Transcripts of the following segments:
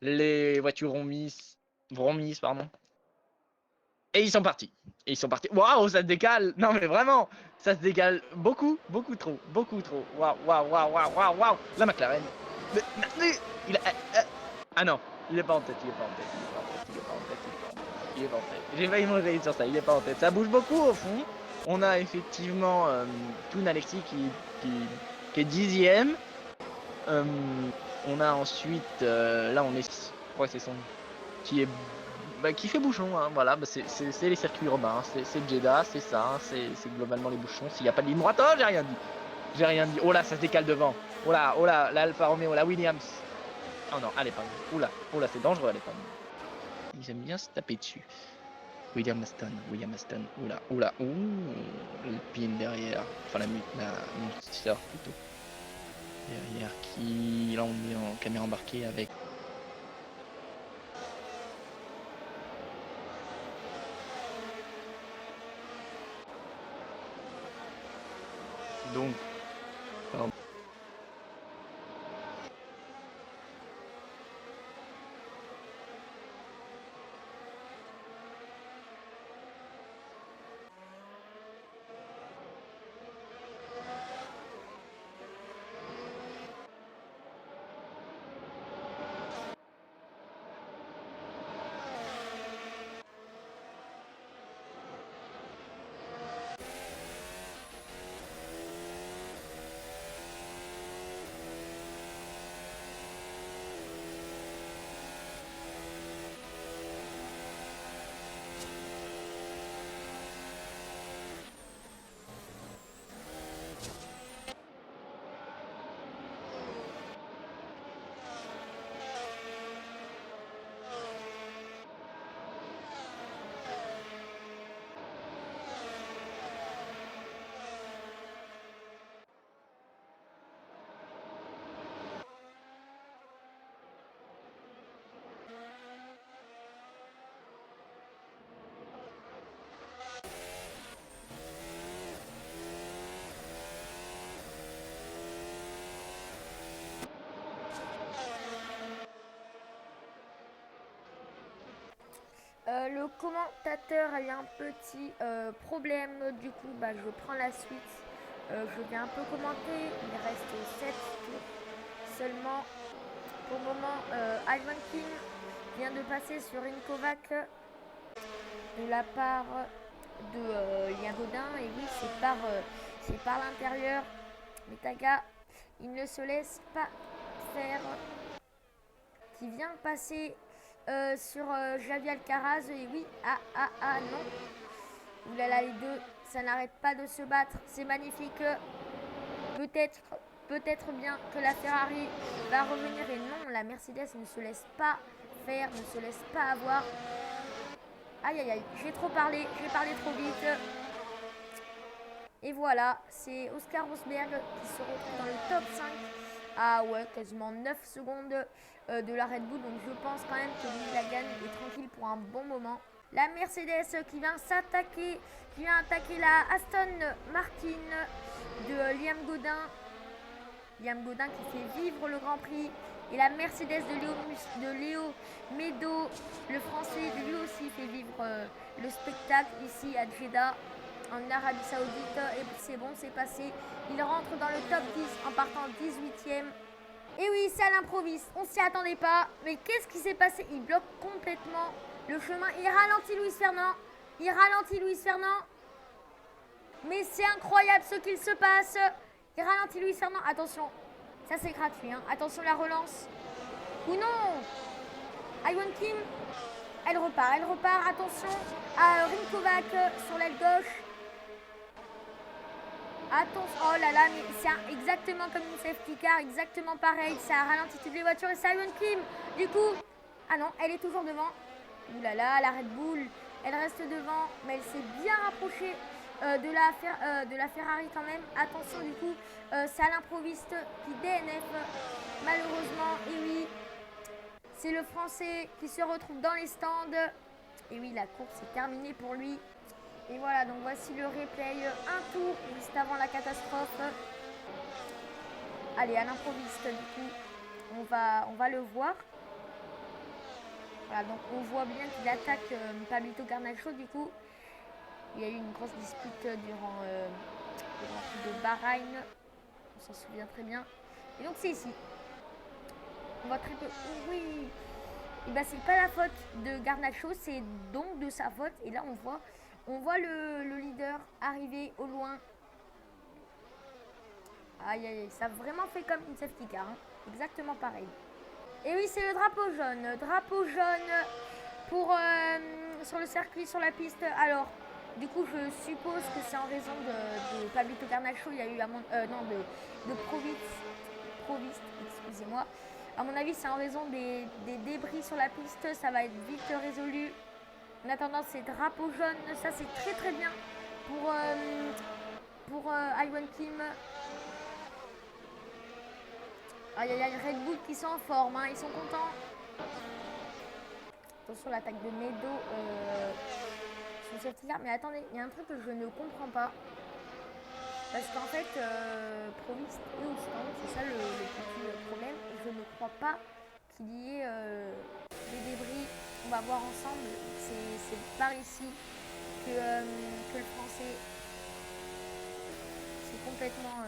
Les voitures vont mises, pardon. Et ils sont partis. Et ils sont partis. Waouh, ça se décale. Non, mais vraiment, ça se décale beaucoup, beaucoup trop, beaucoup trop. Waouh, waouh, waouh, waouh, waouh, waouh. La McLaren. Il a, ah non, il est pas en tête, il est pas en tête, il est pas en tête, il est pas en tête, il est pas en tête, il est pas en tête. J'ai failli me réveiller sur ça, il est pas en tête. Ça bouge beaucoup au fond. On a effectivement Toon Alexis qui est 10e. On a ensuite, là on est, je crois que c'est son, qui est, qui fait bouchon, hein, voilà, c'est les circuits urbains, c'est Jeddah, c'est ça, hein, c'est globalement les bouchons. S'il n'y a pas de ligne droite, oh j'ai rien dit. Oh là, ça se décale devant. Oh là, l'Alfa Romeo, la Williams. Oh non, allez, pardon. Oh là, c'est dangereux, allez, pardon. Ils aiment bien se taper dessus. William Aston, ouh, le pin derrière, enfin la multiseur plutôt. Derrière qui, là on est en caméra embarquée avec. Donc, pardon. Le commentateur a eu un petit problème, du coup je prends la suite. Je vais un peu commenter, il reste 7 tours seulement. Pour le moment, Ivan King vient de passer sur une Kovac de la part de Lien Godin. Et oui, c'est par l'intérieur. Mais Taga, il ne se laisse pas faire. Qui vient de passer sur Javi Alcaraz. Et oui, non. Oulala, les deux, ça n'arrête pas de se battre. C'est magnifique. Peut-être, peut-être bien que la Ferrari va revenir. Et non, la Mercedes ne se laisse pas faire, ne se laisse pas avoir. Aïe aïe aïe, j'ai trop parlé, j'ai parlé trop vite. Et voilà, c'est Oscar Rosberg qui se retrouve dans le top 5. Ah ouais, quasiment 9 secondes de la Red Bull. Donc je pense quand même que lui la gagne est tranquille pour un bon moment. La Mercedes qui vient s'attaquer, qui vient attaquer la Aston Martin de Liam Godin. Liam Godin qui fait vivre le Grand Prix. Et la Mercedes de Léo Medo, le français, lui aussi fait vivre le spectacle ici à Jeddah, en Arabie Saoudite. Et c'est bon, c'est passé. Il rentre dans le top 10 en partant 18ème. Et oui, c'est à l'improviste, on s'y attendait pas. Mais qu'est-ce qui s'est passé? Il bloque complètement le chemin. Il ralentit Louis Fernand. Il ralentit Louis Fernand. Mais c'est incroyable ce qu'il se passe. Il ralentit Louis Fernand. Attention, ça c'est gratuit. Hein. Attention la relance. Ou non. Iwan Kim. Elle repart. Attention à Rinkovac sur l'aile gauche. Attention. Oh là là, mais c'est exactement comme une safety car. Exactement pareil. Ça ralentit toutes les voitures. Et c'est Iwan Kim. Du coup. Ah non, elle est toujours devant. Ouh là là, la Red Bull. Elle reste devant. Mais elle s'est bien rapprochée de la Ferrari quand même. Attention du coup, c'est à l'improviste qui DNF malheureusement. Et oui, c'est le français qui se retrouve dans les stands. Et oui, la course est terminée pour lui. Et voilà, donc voici le replay. Un tour juste avant la catastrophe. Allez, à l'improviste du coup, on va le voir. Voilà, donc on voit bien qu'il attaque Pablito Garnacho. Du coup, il y a eu une grosse dispute durant le Grand Prix de Bahreïn. On s'en souvient très bien. Et donc c'est ici. On voit très peu. Oh, oui. Et bah c'est pas la faute de Garnacho, c'est donc de sa faute. Et là on voit le leader arriver au loin. Aïe aïe aïe, ça a vraiment fait comme une safety car, hein. Exactement pareil. Et oui, c'est le drapeau jaune. Drapeau jaune pour sur le circuit, sur la piste. Alors, du coup, je suppose que c'est en raison de Pablito Garnacho. Il y a eu de Provist, excusez-moi. À mon avis, c'est en raison des débris sur la piste. Ça va être vite résolu. En attendant, c'est drapeau jaune. Ça, c'est très très bien pour Iwan Kim. Aïe aïe aïe, Red Bull qui sont en forme, hein, ils sont contents. Attention l'attaque de Medo sur cette car. Mais attendez, il y a un truc que je ne comprends pas. Parce qu'en fait, Provist est au stand, c'est ça le petit problème. Et je ne crois pas qu'il y ait des débris. On va voir ensemble. C'est par ici que le français s'est complètement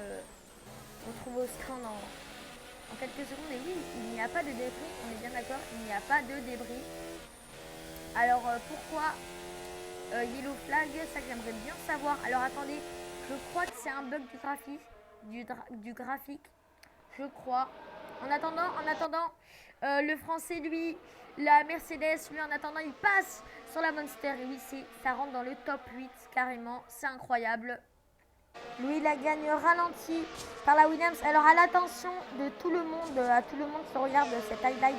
retrouvé au stand en quelques secondes. Et oui, il n'y a pas de débris, on est bien d'accord, il n'y a pas de débris. Alors pourquoi Yellow Flag, ça que j'aimerais bien savoir. Alors attendez, je crois que c'est un bug du graphique, je crois. En attendant, le français lui, la Mercedes lui, en attendant il passe sur la Monster. Et oui, ça rentre dans le top 8 carrément, c'est incroyable. Louis Lagagne ralenti par la Williams. Alors à l'attention de tout le monde, à tout le monde qui regarde cette highlight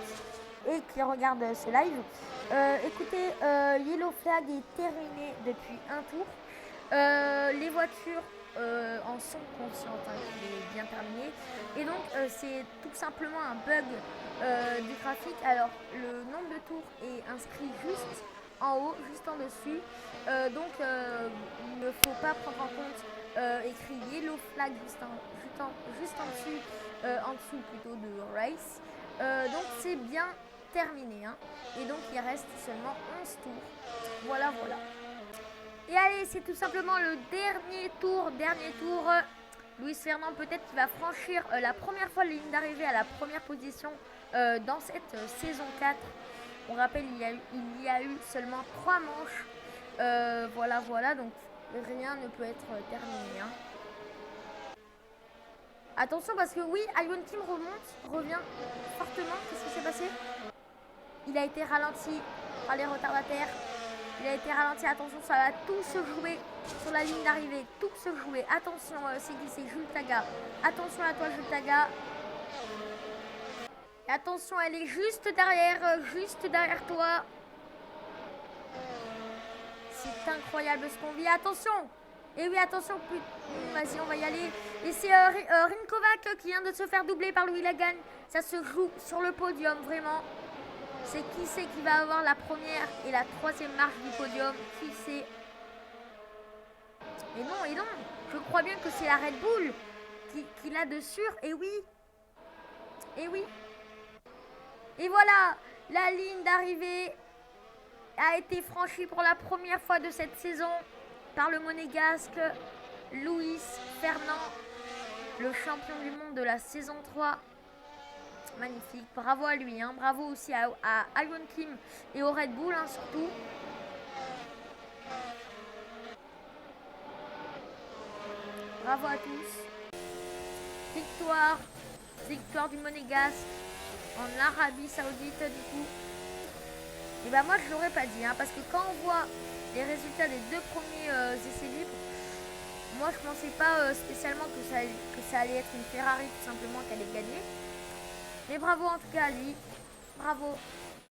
et qui regarde ce live. Écoutez, Yellow Flag est terminé depuis un tour. Les voitures en sont conscientes, hein, qu'il est bien terminé. Et donc c'est tout simplement un bug du graphique. Alors le nombre de tours est inscrit juste en haut, juste en dessus. Donc il ne faut pas prendre en compte écrit Yellow Flag juste en dessous plutôt de Race. Donc c'est bien terminé, hein. Et donc il reste seulement 11 tours. Voilà. Et allez, c'est tout simplement le dernier tour. Luis Fernand peut-être qui va franchir la première fois la ligne d'arrivée à la première position dans cette saison 4. On rappelle, il y a eu seulement 3 manches. Voilà, donc rien ne peut être terminé, hein. Attention parce que oui, Iwan Kim revient fortement. Qu'est-ce qui s'est passé? Il a été ralenti par les retardataires. Attention, ça va tout se jouer sur la ligne d'arrivée. Tout se jouer. Attention, c'est Jules Taga. Attention à toi, Jules Taga. Et attention, elle est juste derrière toi. C'est incroyable ce qu'on vit. Attention. Et oui, attention. Vas-y, on va y aller. Et c'est Rinkovac qui vient de se faire doubler par Louis Lagagne. Ça se joue sur le podium, vraiment. C'est qui va avoir la première et la troisième marche du podium. Qui c'est? Et non. Je crois bien que c'est la Red Bull qui l'a de sûr. Et oui. Et voilà. La ligne d'arrivée a été franchie pour la première fois de cette saison par le Monégasque Luis Fernand, le champion du monde de la saison 3. Magnifique, bravo à lui, hein. Bravo aussi à Iwan Kim et au Red Bull, hein, surtout. Bravo à tous. Victoire du Monégasque en Arabie Saoudite, du coup. Et bah moi je l'aurais pas dit, hein, parce que quand on voit les résultats des 2 premiers essais libres, moi je pensais pas spécialement que ça allait être une Ferrari tout simplement qui allait gagner. Mais bravo en tout cas à lui. Bravo.